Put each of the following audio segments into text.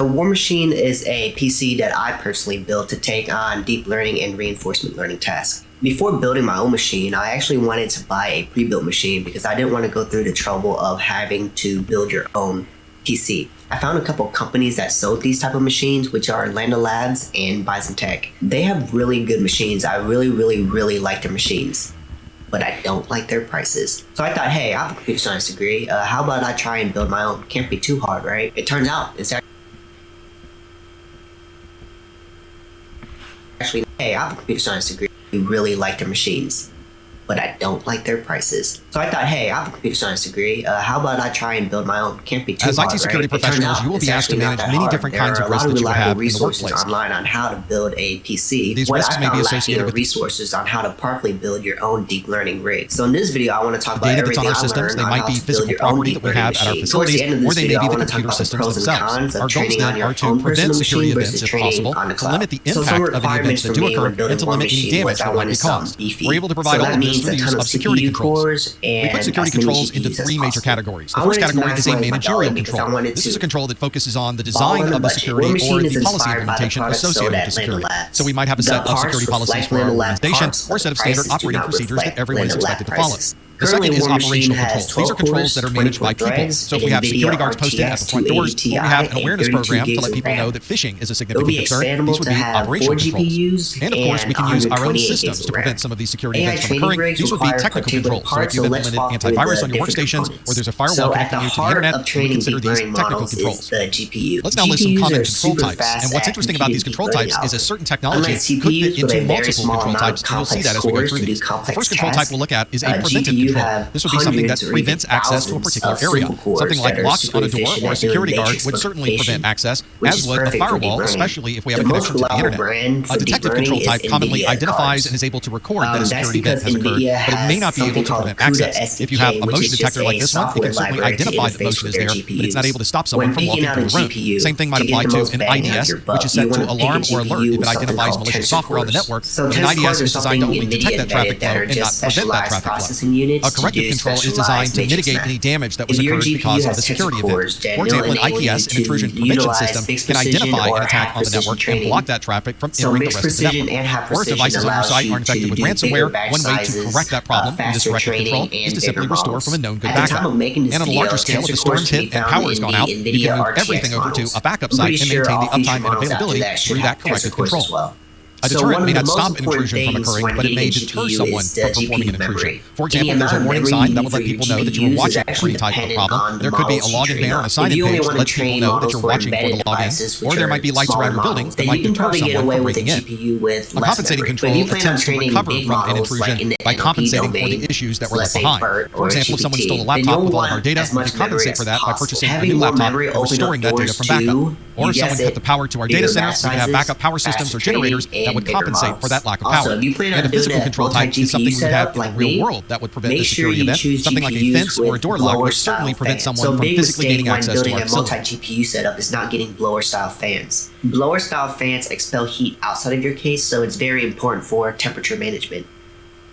A War Machine is a PC that I personally built to take on deep learning and reinforcement learning tasks. Before building my own machine, I actually wanted to buy a pre-built machine because I didn't want to go through the trouble of having to build your own PC. I found a couple of companies that sold these type of machines, which are Lambda Labs and Bison Tech. They have really good machines. I really like their machines, but I don't like their prices. So I thought, hey, I have a computer science degree. How about I try and build my own? Can't be too hard, right? It turns out it's actually, hey, I have a computer science degree. I really like their machines, but I don't like their prices. So I thought, hey, I have a computer science degree. How about I try and build my own? Can't be too hard, As IT security professionals, you will be asked to manage many different kinds of risks that you have in the workplace. Online on how to build a PC. These risks may be associated with resources on how to properly build your own deep learning rig. So in this video, I want to talk about data that's on our systems. They might be physical property that we have at our facilities, or they may be the computer systems themselves. Our goals then are to prevent security events if possible, to limit the impact of any events that do occur, and to limit any damage that might be caused. We're able to provide all of this through the use of security controls. We put security controls into three major categories. The first category is a managerial control. This is a control that focuses on the design of the security or the policy implementation associated with the security. So we might have a set of security policies for our organization or a set of standard operating procedures that everyone is expected to follow. The second is operational controls. These are controls that are managed by people. So if we have security guards posted at the front doors, or we have an awareness program to let people know that phishing is a significant concern, these would be operational controls. And of course, we can use our own systems to prevent some of these security events from occurring. These would be technical controls. So if you've implemented antivirus on your workstations, or there's a firewall connecting you to the internet, we consider these technical controls. Let's now list some common control types. And what's interesting about these control types is a certain technology could fit into multiple control types, and you'll see that as we go through these. The first control type we'll look at is a preventive control. This would be something that prevents access to a particular area. Something like locks on a door or a security guard would certainly prevent access, as would a firewall, especially if we have a connection to the internet. A detective control type commonly identifies and is able to record that a security event has occurred, but it may not be able to prevent access. If you have a motion detector like this one, it can certainly identify that motion is there, but it's not able to stop someone from walking through the room. Same thing might apply to an IDS, which is set to alarm or alert if it identifies malicious software on the network. An IDS is designed to only detect that traffic flow and not prevent that traffic flow. A corrective control is designed to mitigate any damage that was occurred because of the security event. For example, an IPS, an intrusion prevention system, can identify an attack on the network and block that traffic from entering the rest of the network. Or if devices on your site are infected with ransomware, one way to correct that problem in this corrective control is to simply restore from a known good backup. And on a larger scale, if the storm's hit and power has gone out, you can move everything over to a backup site and maintain the uptime and availability through that corrective control. A deterrent may not stop an intrusion from occurring, but it may deter someone from performing an intrusion. For example, there's a warning sign that would let people know that you were watching for any type of problem. There could be a login banner on a sign-in page that lets people know that you're watching for the login. Or there might be lights around your building that might deter someone from breaking in. A compensating control attempts to recover from an intrusion by compensating for the issues that were left behind. For example, if someone stole a laptop with all of our data, we can compensate for that by purchasing a new laptop and restoring that data from backup. Or if someone cut the power to our data center, we can have backup power systems or generators that would compensate for that lack of power. And a physical control type is something we would have in the real world that would prevent the security event. Something like a fence or a door lock would certainly prevent someone from physically gaining access to our facility. Multi-GPU setup is not getting blower-style fans. Blower-style fans expel heat outside of your case, so it's very important for temperature management.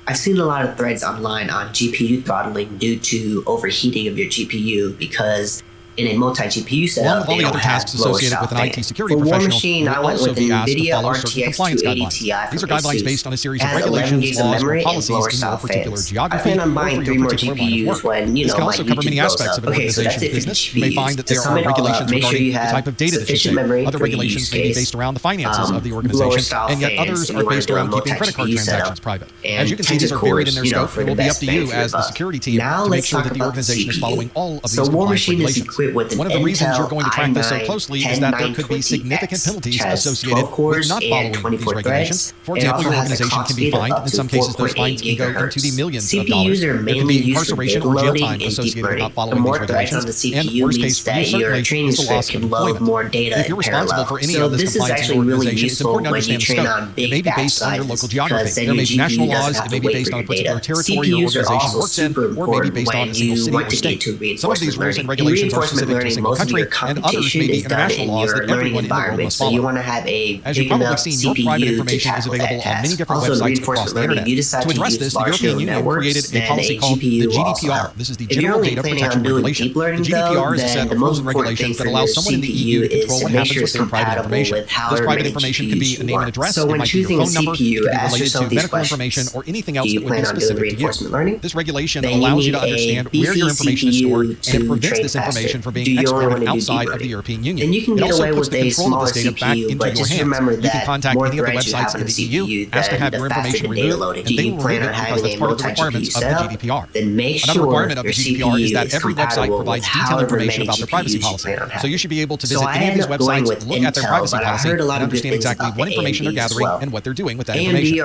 I've seen a lot of threads online on GPU throttling due to overheating of your GPU because in a multi-GPU setup, all the other tasks associated with an IT security professional will also be asked to follow certain compliance guidelines. These are guidelines based on a series of regulations, laws, or policies in your particular geography or for your particular line of work. This can also cover many aspects of an organization's business. You may find that there are regulations regarding the type of data that you save. Other regulations may be based around the finances of the organization, and yet others are based around keeping credit card transactions private. As you can see, these are varied in their scope. It will be up to you as the security team to make sure that the organization is following all of these compliance regulations. One of the reasons you're going to track this so closely is that there could be significant penalties associated with not following these regulations. For example, your organization can be fined. In some cases, those fines can go into the millions of dollars. There can be incarceration or jail time associated with not following these regulations. And worst case for you, certainly, is the loss of employment. If you're responsible for any of this compliance in your organization, it's important to understand the scope. It may be based on your local geography. There may be national laws. It may be based on a particular territory your organization works in, or it may be based on a single city or state. Some of these rules and regulations are specific to a single country, and others may be international laws that everyone in the world must follow. So you want to have a As you've probably seen, your private information is available on many different websites across the internet. To address this, the European Union created a policy called the GDPR. This is the General Data Protection Regulation. The GDPR is a set of rules and regulations that allow someone in the EU to control what happens with their private information. This private information can be a name and address, it might be your phone number, it can be related to medical information, or anything else that would be specific to you. This regulation allows you to understand where your information is stored, and it prevents this information from being exported outside of the European Union. It also puts the control of this data back into your hands. You can contact any of the websites in the EU, ask to have your information removed, and they will remove it because that's part of the requirements of the GDPR. Another requirement of the GDPR is that every website provides detailed information about their privacy policy. So you should be able to visit any of these websites, look at their privacy policy, and understand exactly what information they're gathering and what they're doing with that information.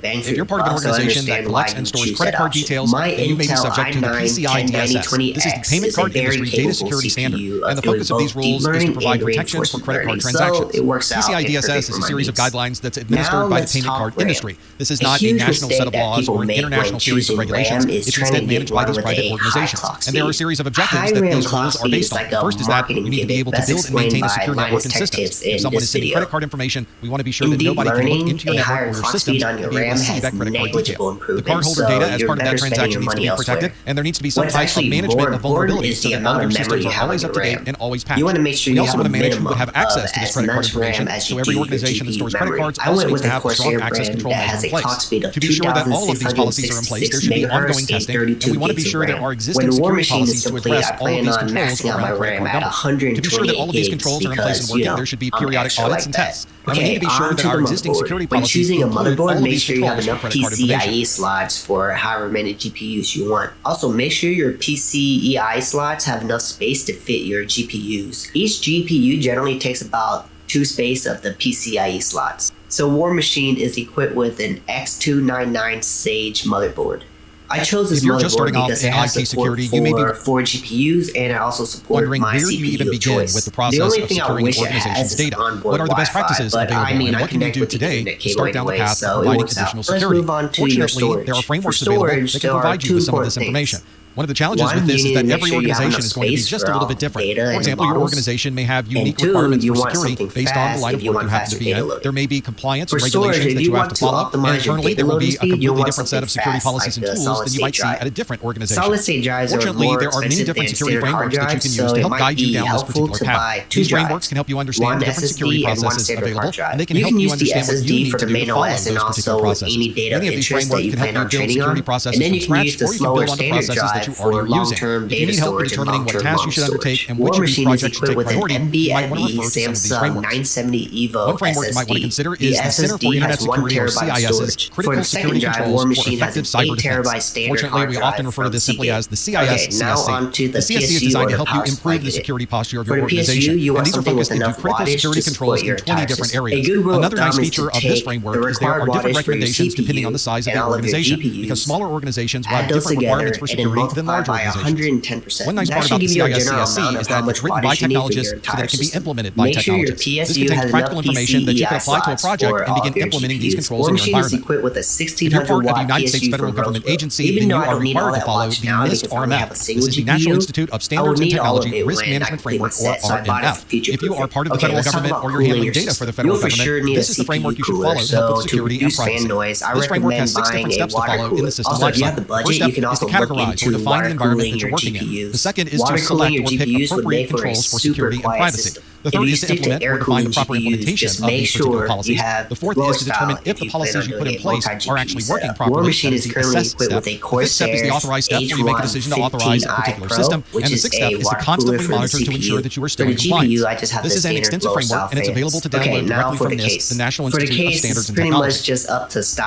If you're part of an organization that collects and stores credit card details, then you may be subject to the PCI DSS. This is the Payment Card Industry Data Security Standard, and the focus of these rules is to provide protection for credit card transactions. PCI DSS is a series of guidelines that's administered by the payment card industry. This is not a national set of laws or an international series of regulations. It's instead managed by these private organizations. And there are a series of objectives that these rules are based on. The first is that you need to be able to build and maintain a secure network and systems. If someone is sending credit card information, we want to be sure that nobody can look into your network or your systems and be able to see that credit card detail. The cardholder data as part of that transaction needs to be protected, and there needs to be some type of management of vulnerabilities so that all of your systems are always up to date and always patched. We also want to manage who would have access to this credit card information, so every organization that stores credit cards also needs to have strong access control measures in place. To be sure that all of these policies are in place, there should be ongoing testing, and we want to be sure there are existing security policies to address all of these controls around credit card numbers. To be sure that all of these controls are in place and working, there should be periodic audits and tests. And we need to be sure that our existing security policies include all of these controls for credit card information. PCIe slots for however many GPUs you want. Also, make sure your PCIe slots have enough space to fit your GPUs. Each GPU generally takes about 2 space of the PCIe slots. So War Machine is equipped with an X299 Sage motherboard. I chose this motherboard because it has support for 4 GPUs, and it also supports my CPU of choice. With the process the only of thing I securing wish it organization's has is data. onboard What are the best Wi-Fi, practices but available, I mean, and I what can you connect do with the today Ethernet to start down the path so of it providing works out. additional Let's security? move on to your Fortunately, storage. there are frameworks For available storage, that can there are provide you two with some of this important information. things. One of the challenges with this is that every organization is going to be just a little bit different. For example, your organization may have unique requirements for security based on the line of work you happen to be in. There may be compliance and regulations that you have to follow, and internally there will be a completely different set of security policies and tools than you might see at a different organization. Fortunately, there are many different security frameworks that you can use to help guide you down this particular path. These frameworks can help you understand the different security processes available, and they can help you understand what you need to do to follow those particular processes. Many of these frameworks can help you build security processes from scratch, or you can build on the processes that you already are using. If you need help in determining what tasks you should undertake and which of these projects should take priority, you might want to refer to some of these frameworks. One framework you might want to consider is the Center for Internet Security, or CIS's Critical Security Controls for Effective Cyber Defense. Fortunately, we often refer to this simply as the CIS CSC. The CSC is designed to help you improve the security posture of your organization, and these are focused into critical security controls in 20 different areas. Another nice feature of this framework is there are different recommendations depending on the size of the organization, because smaller organizations will have different requirements for security than larger organizations. One nice part about the CIS-CSC is that it's written by technologists so that it can be implemented by technologists. This contains practical information that you can apply to a project and begin implementing these controls in your environment. If you're part of a United States federal government agency, then you are required to follow the NIST RMF. This is the National Institute of Standards and Technology Risk Management Framework, or RMF. If you are part of the federal government or you're handling data for the federal government, this is the framework you should follow to help with security and privacy. This framework has 6 different steps to follow in the system lifecycle. The first step is to categorize or define the environment that you're working in. The second is to select or pick appropriate controls for security and privacy. The third is to implement or define the proper implementation of these particular policies. The fourth is to determine if the policies you put in place are actually working properly. That is the assess step. The fifth step is the authorize step, where you make a decision to authorize a particular system. And the sixth step is to constantly monitor to ensure that you are still in compliance. This is an extensive framework, and it's available to download directly from NIST, the National Institute of Standards and Technology.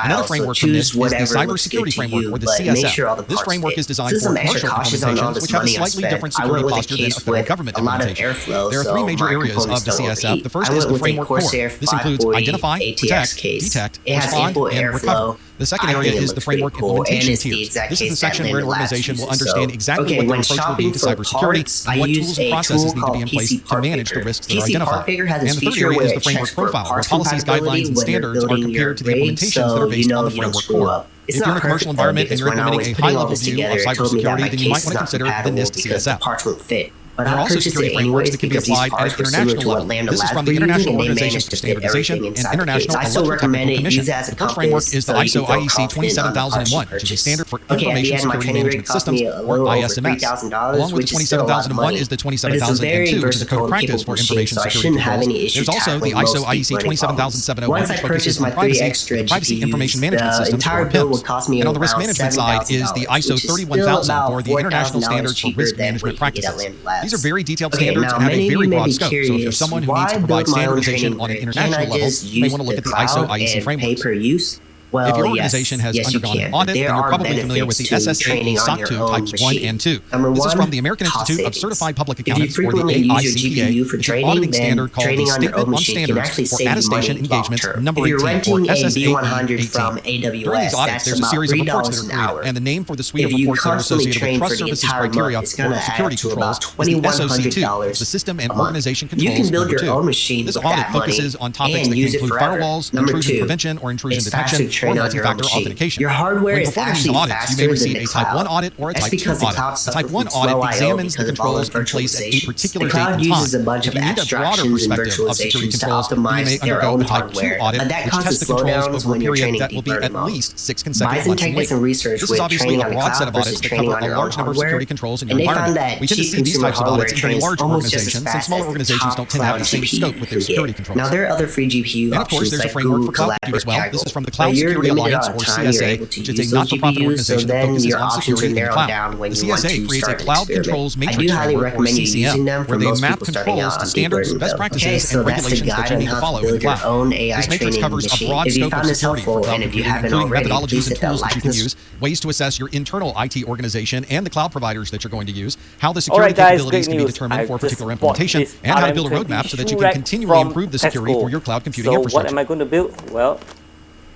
Another framework from NIST is the Cybersecurity Framework, or the CSF. This framework is designed for commercial implementations, which have a slightly different security posture than a federal government implementation. There are 3 major areas of the CSF. The first is the framework core. This includes identify, protect, detect, respond, and recover. The second area is the framework implementation tiers. This is the section where an organization will understand exactly what their approach will be to cybersecurity and what tools and processes need to be in place to manage the risks that are identified. And the third area is the framework profile, where policies, guidelines, and standards are compared to the implementations that are based on the framework core. If you're in a commercial environment and you're implementing a high-level view of cybersecurity, then you might want to consider the NIST CSF. But I purchased it anyways because these parts were similar to what Lambda Labs were using, and they managed to fit everything inside the case. I still recommend it. Use it as a compass framework is the so you ISO can feel IEC confident on the parts you 27001, which is a purchase. standard for Okay, at the information end, my security training rig management cost me systems, a or little over ISMS. $3,000, Along with which the is still a lot of 27001 money. is the But it's a very 27002, which is a versatile code and practice capable for machine, information so I security shouldn't have controls. any issue There's also the tackling most ISO deep IEC learning problems. 27701, Once I which focuses purchased my on 3 privacy, extra privacy information GPUs, management the systems, entire or bill PIMs. would cost me And on the risk around management side is the $7,000, ISO which is still 31000 about for the International $4,000 Standards for cheaper Risk than Management what you get at Practices. Lambda Labs. These are very detailed Okay, standards now and have many a of very you may broad be scope. So if you're curious, someone who needs why to provide build my own standardization training on an rig? international Can I level, just you may use want to look the at the ISO cloud IEC and pay frameworks. per use? Well, If your organization has yes, you undergone can. an audit, There then you're are probably familiar with the benefits to SSAE training on SOC your 2 own types 1 machine. and 2. Number This is one, from the American cost Institute of savings. Certified Public If you Accountants, or the frequently use your AICPA, GPU for which is an training, auditing then standard called the training on your Statement own on machine can Standards actually for save you Attestation money long Engagements term. number If you're 18, or renting a SSAE B100 18. from During AWS, these audits, that's there's a about series of reports that $3 are an created, hour. and the name for the suite If of you reports that are constantly associated train with for trust the services entire criteria month, it's going for to security add to controls about is the SOC2, $2,100 the System and a month. Organization You Controls can build number your 2. own machine This with audit that money focuses on topics and that use can it include forever. firewalls, Number intrusion 2, prevention or intrusion it's detection, faster to or train on your own multi-factor machine. authentication. Your hardware When is performing these actually audits, you faster may than receive the a Type 1 cloud. audit or a That's Type 2 because the audit. cloud A suffers Type 1 from audit slow I/O examines the because of all controls the in place at a virtualization. particular The date cloud and uses time. a bunch If of you need a broader abstractions and perspective of security virtualizations to controls, you optimize may their undergo own the Type 2 hardware, audit, but that which causes tests the controls slowdowns over a when you're period training that will deep be learning at models. least 6 consecutive Bison months in Tech did some length. research This is with obviously training a on the broad set cloud of audits versus that training cover on a your own large number of hardware, security controls in your and they found environment. that We tend to cheap see these consumer types of hardware audits in very trains large almost just as organizations, since fast smaller as the organizations top don't tend to have cloud the same GPU scope with their you security get. controls. Now there are other free GPU And of course, options there's a like framework Google for cloud Colab compute or as well. This Kaggle, is from the but Cloud you're Security limited Alliance, on or time you're CSA, able to which is use a those not-for-profit GPUs, so organization that then focuses your on options security are in the narrowed cloud. down when The you want CSA to creates a start an cloud experiment. controls I matrix do highly framework, or recommend you CCM, using them where for they most map people starting controls out to on deep standards, learning best though. practices, Okay, so and that's the regulations that guide you on need to how follow to in the build your cloud. own AI This matrix training covers a machine. broad If you scope found of this security for helpful, cloud and if you computing, haven't including already, methodologies please and hit that tools that like you can and use, ways to assess your internal IT organization and the cloud providers that you're going to use, how the Alright security guys, capabilities great can be news. determined I for a just particular bought implementation, this and how to build a RM20 roadmap so that you shoe can rack continually from improve the security Tesco. for your cloud computing So infrastructure. what am I going to build? Well,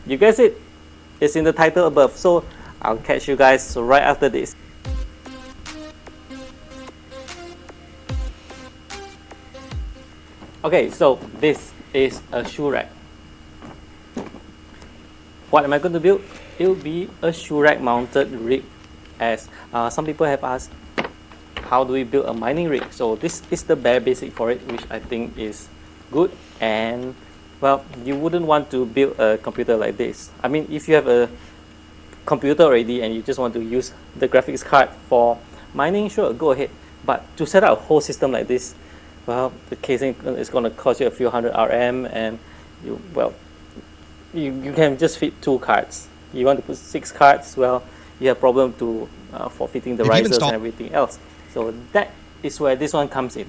you guessed it. It's in the title above. So I'll catch you guys right after this. Okay, so this is a shoe rack. What am I going to build? It will be a shoe rack mounted rig, as some people have asked, how do we build a mining rig? So this is the bare basic for it, which I think is good. And well, you wouldn't want to build a computer like this. I mean, if you have a computer already and you just want to use the graphics card for mining, sure, go ahead. But to set up a whole system like this, well, the casing is going to cost you a few hundred RM, and you can just fit 2 cards. You want to put 6 cards, well, you have problem for fitting the risers and everything else. So that is where this one comes in.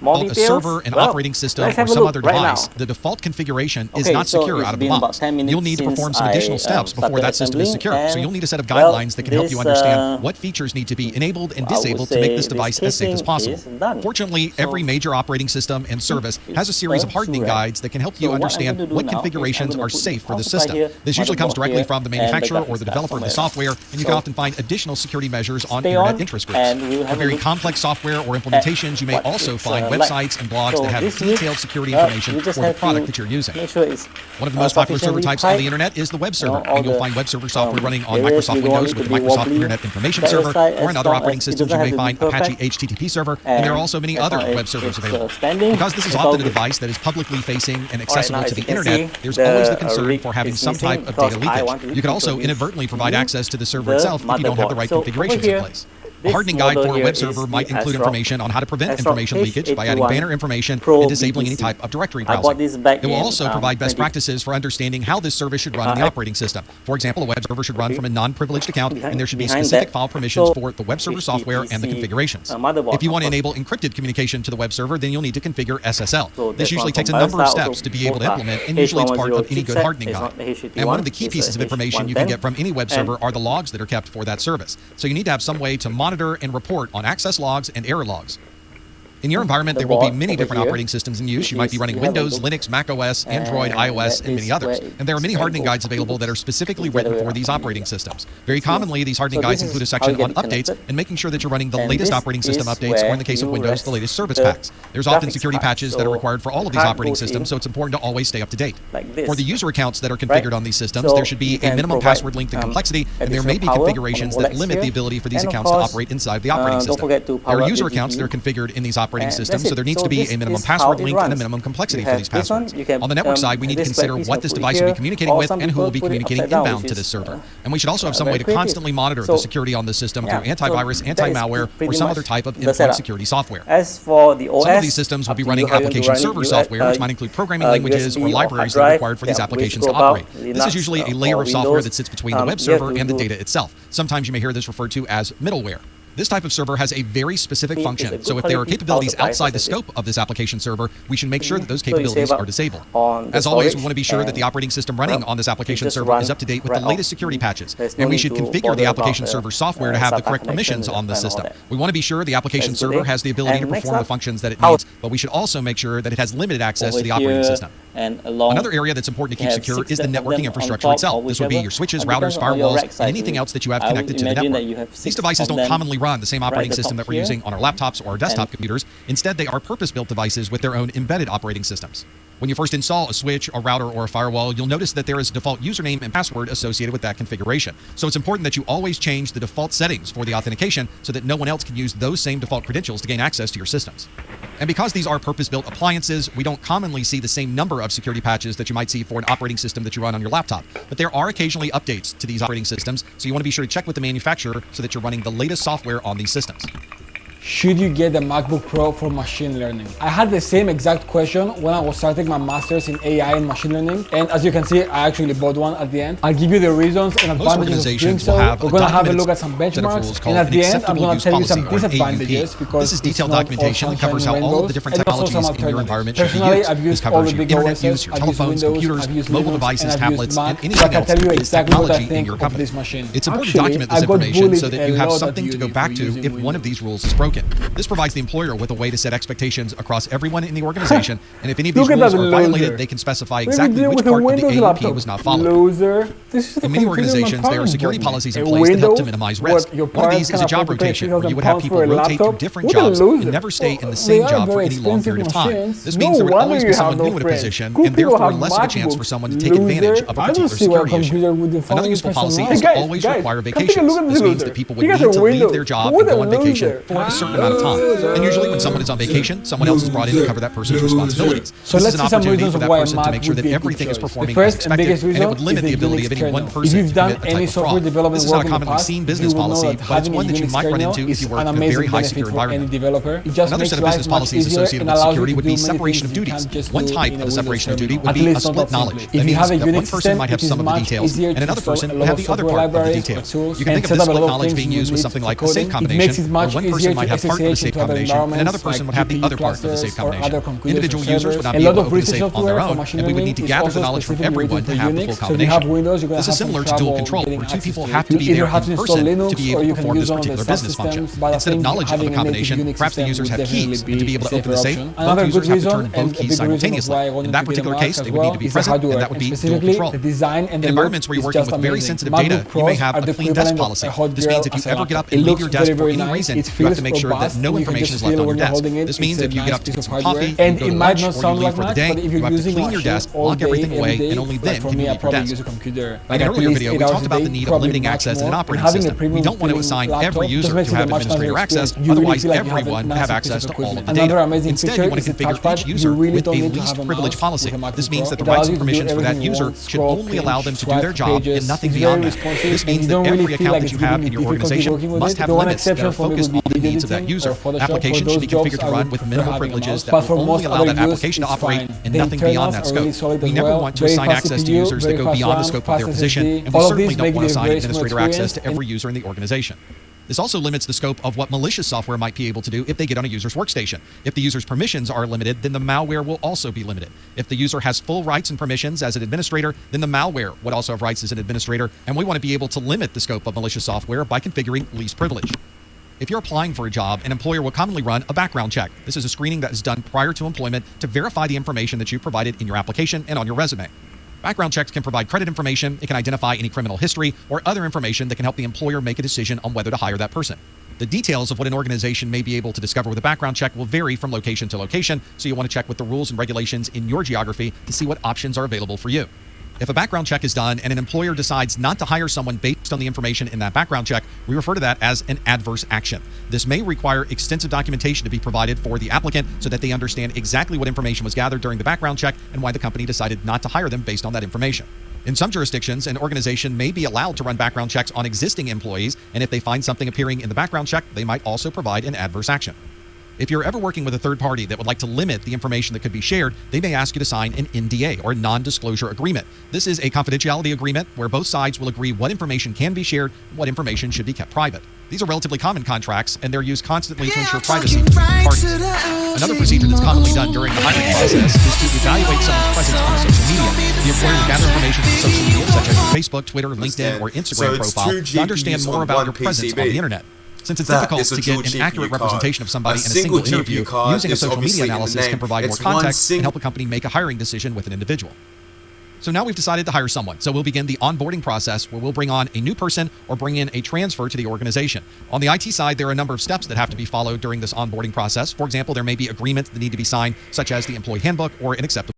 More A details? server, an operating system, or some other device, the default configuration is not secure out of the box. You'll need to perform some additional steps before that system is secure. So you'll need a set of guidelines that can help you understand what features need to be enabled and disabled to make this device as safe as possible. Fortunately, every major operating system and service has a series of hardening guides that can help you understand what configurations are safe for the system. This usually comes directly from the manufacturer or the developer of the software, and you can often find additional security measures on internet interest groups. For very complex software or implementations, you may also find websites and blogs that have detailed security information for the product that you're using. One of the most popular server types on the internet is the web server, and you'll find web server software running on Microsoft Windows with the Microsoft Internet Information Server, or in other operating systems you may find Apache HTTP Server, and there are also many other web servers available. Because this is often a device that is publicly facing and accessible to the internet, there's always the concern for having some type of data leakage. You can also inadvertently provide access to the server itself if you don't have the right configurations in place. A hardening guide for a web server might include information on how to prevent information leakage by adding banner information and disabling any type of directory browsing. It will also provide best practices for understanding how this service should run in the operating system. For example, a web server should run from a non-privileged account, and there should be specific file permissions for the web server software and the configurations. If you want to enable encrypted communication to the web server, then you'll need to configure SSL. This usually takes a number of steps to be able to implement, and usually it's part of any good hardening guide. And one of the key pieces of information you can get from any web server are the logs that are kept for that service. So you need to have some way to monitor and report on access logs and error logs. In your environment, there will be many different operating systems in use. You might be running Windows, Linux, Mac OS, Android, iOS, and many others. And there are many hardening guides available that are specifically written for these operating systems. Very commonly, these hardening guides include a section on updates and making sure that you're running the latest operating system updates, or in the case of Windows, the latest service packs. There's often security patches that are required for all of these operating systems, so it's important to always stay up to date. For the user accounts that are configured on these systems, there should be a minimum password length and complexity, and there may be configurations that limit the ability for these accounts to operate inside the operating system. There are user accounts that are configured in these operating systems, so there needs to be a minimum password length and a minimum complexity for these passwords. On the network side, we need to consider what this device will be communicating with and who will be communicating inbound to this server. And we should also have some way to constantly monitor the security on this system through antivirus, anti-malware, or some other type of endpoint security software. As for the OS, some of these systems will be running application server software, which might include programming languages or libraries that are required for these applications to operate. This is usually a layer of software that sits between the web server and the data itself. Sometimes you may hear this referred to as middleware. This type of server has a very specific function, so if there are capabilities outside the scope of this application server, we should make sure that those capabilities are disabled. As always, we want to be sure that the operating system running on this application server is up to date with the latest security patches, and we should configure the application server software to have the correct permissions on the system. We want to be sure the application server has the ability to perform the functions that it needs, but we should also make sure that it has limited access to the operating system. Another area that's important to keep secure is the networking infrastructure itself. This would be your switches, routers, firewalls, and anything else that you have connected to the network. These devices don't commonly run the same operating system that we're using on our laptops or our desktop computers. Instead, they are purpose-built devices with their own embedded operating systems. When you first install a switch, a router, or a firewall, you'll notice that there is a default username and password associated with that configuration. So it's important that you always change the default settings for the authentication so that no one else can use those same default credentials to gain access to your systems. And because these are purpose-built appliances, we don't commonly see the same number of security patches that you might see for an operating system that you run on your laptop. But there are occasionally updates to these operating systems, so you want to be sure to check with the manufacturer so that you're running the latest software on these systems. Should you get the MacBook Pro for machine learning? I had the same exact question when I was starting my master's in AI and machine learning, and as you can see, I actually bought one at the end. I'll give you the reasons and advantages of doing so. We're going to have a look at some benchmarks, and at the end, I'm going to tell you some disadvantages because this is detailed documentation that covers how all of the different technologies in your environment should be used. This covers your internet use, your telephones, computers, mobile devices, tablets, and anything else that is technology in your company. It's important to document this information so that you have something to go back to if one of these rules is broken. This provides the employer with a way to set expectations across everyone in the organization, and if any of these rules are violated, they can specify exactly which part of the AEP was not followed. In many organizations, there are security policies in place that help to minimize risk. One of these is a job rotation, where you would have people rotate through different jobs and never stay in the same job for any long period of time. This means there would always be someone new in a position, and therefore less of a chance for someone to take advantage of a particular security issue. Another useful policy is to always require vacations. This means that people would need to leave their job and go on vacation for a certain amount of time. And usually when someone is on vacation, someone else is brought in to cover that person's responsibilities. So this is an opportunity for that person to make sure that everything is performing as expected, and it would limit the ability of any one person to commit a type of fraud. This is not a commonly seen business policy, but it's one that you might run into if you work in a very high secure environment. Another set of business policies associated with security would be separation of duties. One type of a separation of duty would be a split knowledge. That means that one person might have some of the details, and another person would have the other part of the details. You can think of this split knowledge being used with something like a safe combination, where one person might have part of the safe combination, and another person would have the other part of the safe combination. Individual users would not be able to open the safe on their own, and we would need to gather the knowledge from everyone to have the full combination. This is similar to dual control, where two people have to be there in person to be able to perform this particular business function. Instead of knowledge of the combination, perhaps the users have keys, and to be able to open the safe, both users have to turn both keys simultaneously. In that particular case, they would need to be present, and that would be dual control. In environments where you're working with very sensitive data, you may have a clean desk policy. This means if you ever get up and leave your desk for any reason, you have to make sure that no information is left on your desk. This means if you get up to get some coffee, and you go to lunch, or you leave for the day, you have to clean your desk, lock everything away, and only then can you leave your desk. In an earlier video, we talked about the need of limiting access in an operating system. We don't want to assign every user to have administrator access, otherwise everyone would have access to all of the data. Instead, you want to configure each user with a least privilege policy. This means that the rights and permissions for that user should only allow them to do their job and nothing beyond that. This means that every account that you have in your organization must have limits that are focused on the needs of that user. Applications should be configured to run with minimal privileges that will only allow that application to operate and nothing beyond that scope. We never want to assign access to users that go beyond the scope of their position, and we certainly don't want to assign administrator access to every user in the organization. This also limits the scope of what malicious software might be able to do if they get on a user's workstation. If the user's permissions are limited, then the malware will also be limited. If the user has full rights and permissions as an administrator, then the malware would also have rights as an administrator, and we want to be able to limit the scope of malicious software by configuring least privilege. If you're applying for a job, an employer will commonly run a background check. This is a screening that is done prior to employment to verify the information that you provided in your application and on your resume. Background checks can provide credit information, it can identify any criminal history, or other information that can help the employer make a decision on whether to hire that person. The details of what an organization may be able to discover with a background check will vary from location to location, so you'll want to check with the rules and regulations in your geography to see what options are available for you. If a background check is done and an employer decides not to hire someone based on the information in that background check, we refer to that as an adverse action. This may require extensive documentation to be provided for the applicant so that they understand exactly what information was gathered during the background check and why the company decided not to hire them based on that information. In some jurisdictions, an organization may be allowed to run background checks on existing employees, and if they find something appearing in the background check, they might also provide an adverse action. If you're ever working with a third party that would like to limit the information that could be shared, they may ask you to sign an NDA, or non-disclosure agreement. This is a confidentiality agreement where both sides will agree what information can be shared and what information should be kept private. These are relatively common contracts, and they're used constantly to ensure privacy between parties. Another procedure that's commonly done during the hiring process is to evaluate someone's presence on social media. The employer will gather information from social media, such as your Facebook, Twitter, LinkedIn, or Instagram profile, to understand more about your presence on the internet. Since it's difficult to get an accurate representation of somebody in a single interview, using a social media analysis can provide more context and help a company make a hiring decision with an individual. So now we've decided to hire someone. So we'll begin the onboarding process where we'll bring on a new person or bring in a transfer to the organization. On the IT side, there are a number of steps that have to be followed during this onboarding process. For example, there may be agreements that need to be signed, such as the employee handbook or an acceptable